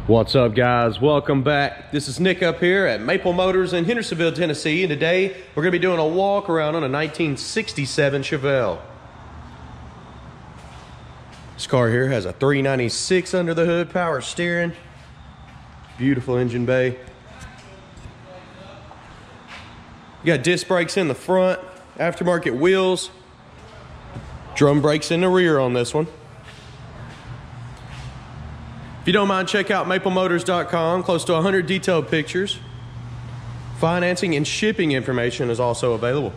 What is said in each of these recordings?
What's up, guys? Welcome back. This is Nick up here at Maple Motors in Hendersonville, Tennessee, and today we're going to be doing a walk around on a 1967 Chevelle. This car here has a 396 under the hood, power steering, beautiful engine bay. You got disc brakes in the front, aftermarket wheels, drum brakes in the rear on this one. If you don't mind, check out maplemotors.com. Close to 100 detailed pictures. Financing and shipping information is also available.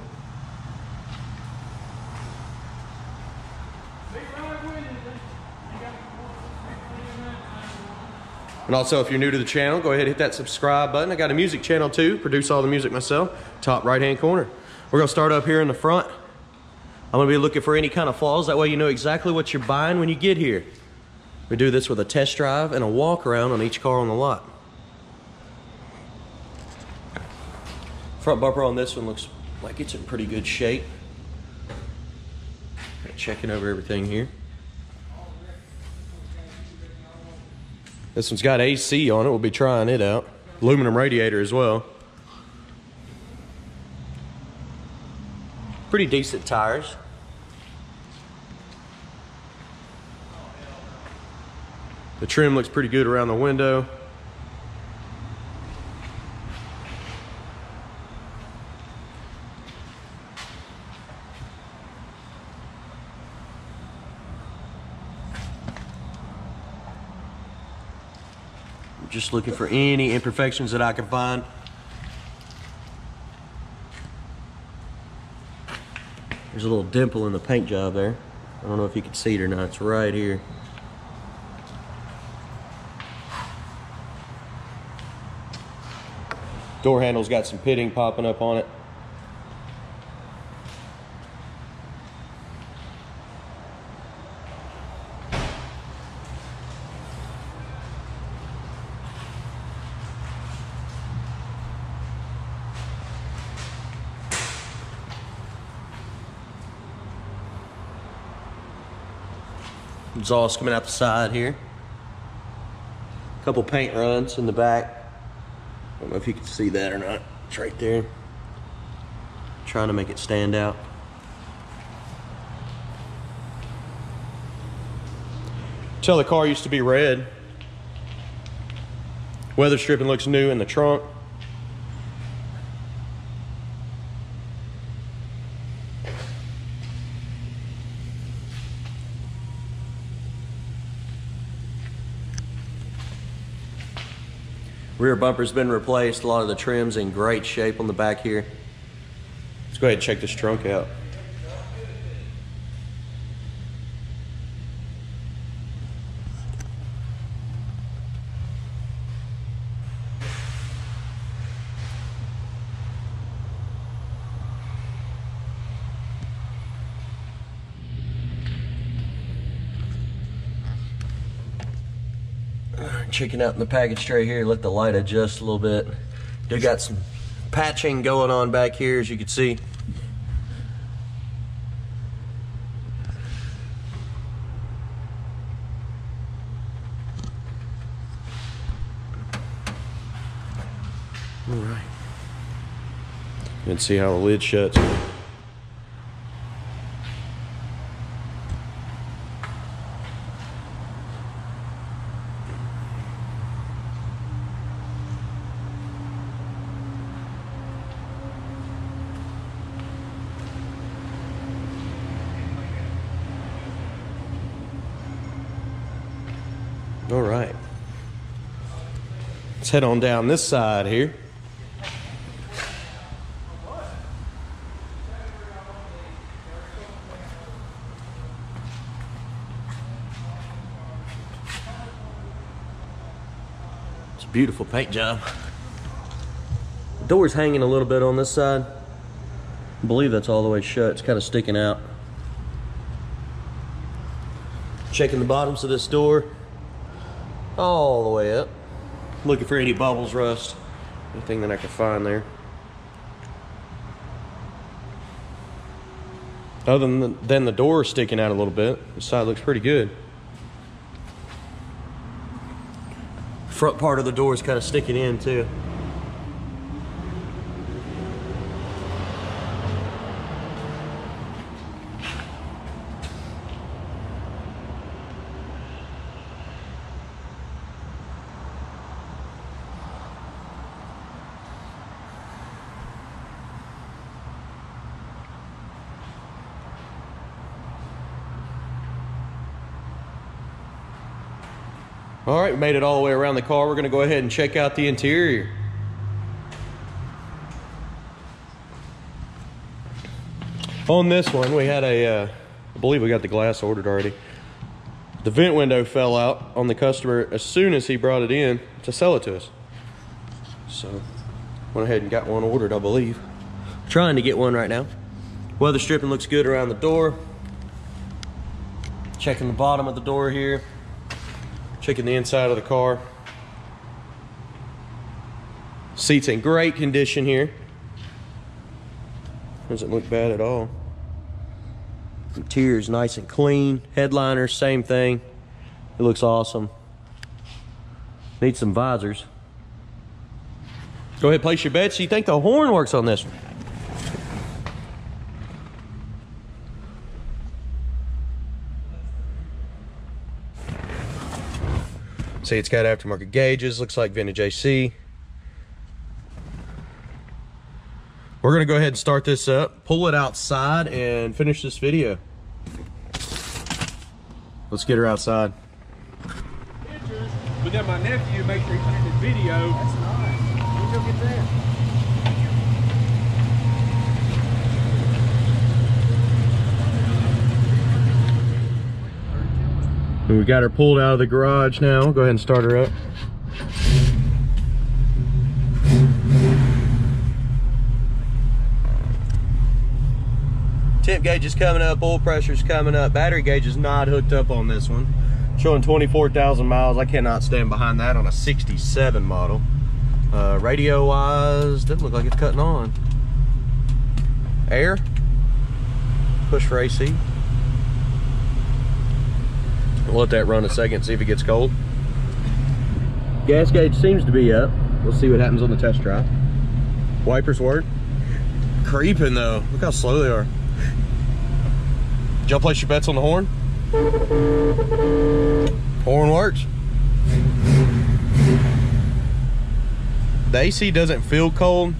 And also, if you're new to the channel, go ahead and hit that subscribe button. I got a music channel too, produce all the music myself, top right hand corner. We're gonna start up here in the front. I'm gonna be looking for any kind of flaws, that way you know exactly what you're buying when you get here. We do this with a test drive and a walk around on each car on the lot. Front bumper on this one looks like it's in pretty good shape. Checking over everything here. This one's got AC on it. We'll be trying it out. Aluminum radiator as well. Pretty decent tires. The trim looks pretty good around the window. I'm just looking for any imperfections that I can find. There's a little dimple in the paint job there. I don't know if you can see it or not. It's right here. Door handle's got some pitting popping up on it. Exhaust coming out the side here. A couple paint runs in the back. I don't know if you can see that or not. It's right there. Trying to make it stand out. Tell the car used to be red. Weather stripping looks new in the trunk. Rear bumper's been replaced. A lot of the trim's in great shape on the back here. Let's go ahead and check this trunk out. Checking out in the package tray here, let the light adjust a little bit. Do got some patching going on back here, as you can see. All right. You can see how the lid shuts. All right, let's head on down this side here. It's a beautiful paint job. The door's hanging a little bit on this side. I believe that's all the way shut. It's kind of sticking out. Checking the bottoms of this door. All the way up. Looking for any bubbles, rust, anything that I can find there. Other than the door sticking out a little bit, the side looks pretty good. Front part of the door is kind of sticking in too. All right, we made it all the way around the car. We're gonna go ahead and check out the interior. On this one, we had I believe we got the glass ordered already. The vent window fell out on the customer as soon as he brought it in to sell it to us. So, went ahead and got one ordered, I believe. Trying to get one right now. Weather stripping looks good around the door. Checking the bottom of the door here. Checking the inside of the car. Seats in great condition here. Doesn't look bad at all. Interior's nice and clean. Headliner, same thing. It looks awesome. Needs some visors. Go ahead, place your bet. So you think the horn works on this one? See, it's got aftermarket gauges, looks like vintage AC. We're gonna go ahead and start this up, pull it outside, and finish this video. Let's get her outside. Pictures, but then my nephew makes sure he put in his video. That's nice. Let's go get that. We got her pulled out of the garage now. Go ahead and start her up. Temp gauge is coming up, oil pressure is coming up. Battery gauge is not hooked up on this one. Showing 24,000 miles. I cannot stand behind that on a 67 model. Radio wise, doesn't look like it's cutting on. Air, push for AC. We'll let that run a second, see if it gets cold. Gas gauge seems to be up. We'll see what happens on the test drive. Wipers work. Creeping though. Look how slow they are. Did y'all place your bets on the horn? Horn works. The AC doesn't feel cold.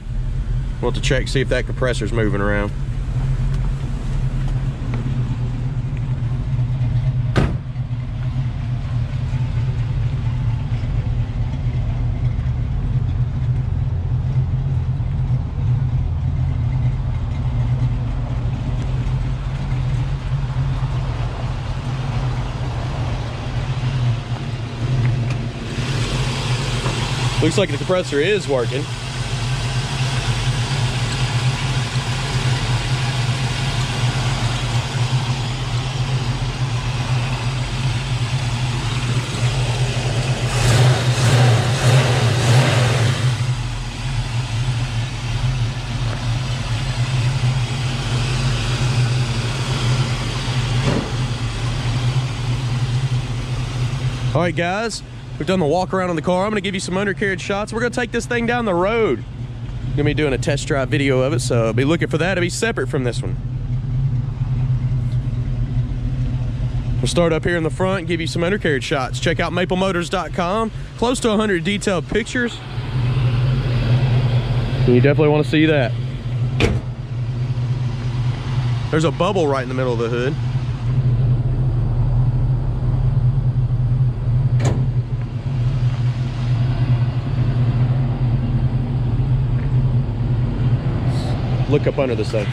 We'll have to check, see if that compressor's moving around. Looks like the compressor is working. All right, guys. We've done the walk around on the car. I'm gonna give you some undercarriage shots. We're gonna take this thing down the road. I'm gonna be doing a test drive video of it, so be looking for that. It'll be separate from this one. We'll start up here in the front and give you some undercarriage shots. Check out maplemotors.com. Close to 100 detailed pictures. And you definitely wanna see that. There's a bubble right in the middle of the hood. Look up under the sun.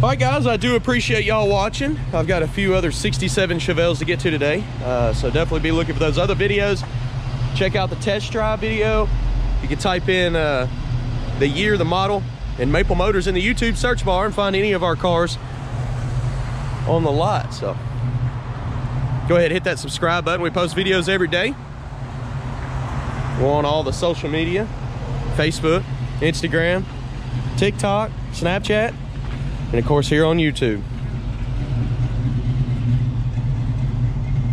All right, guys, I do appreciate y'all watching. I've got a few other 67 Chevelles to get to today, so definitely be looking for those other videos. Check out the test drive video. You can type in the year, the model, and Maple Motors in the YouTube search bar and find any of our cars on the lot. So go ahead and hit that subscribe button. We post videos every day. We're on all the social media, Facebook, Instagram, TikTok, Snapchat, and of course here on YouTube.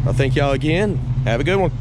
I thank y'all again. Have a good one.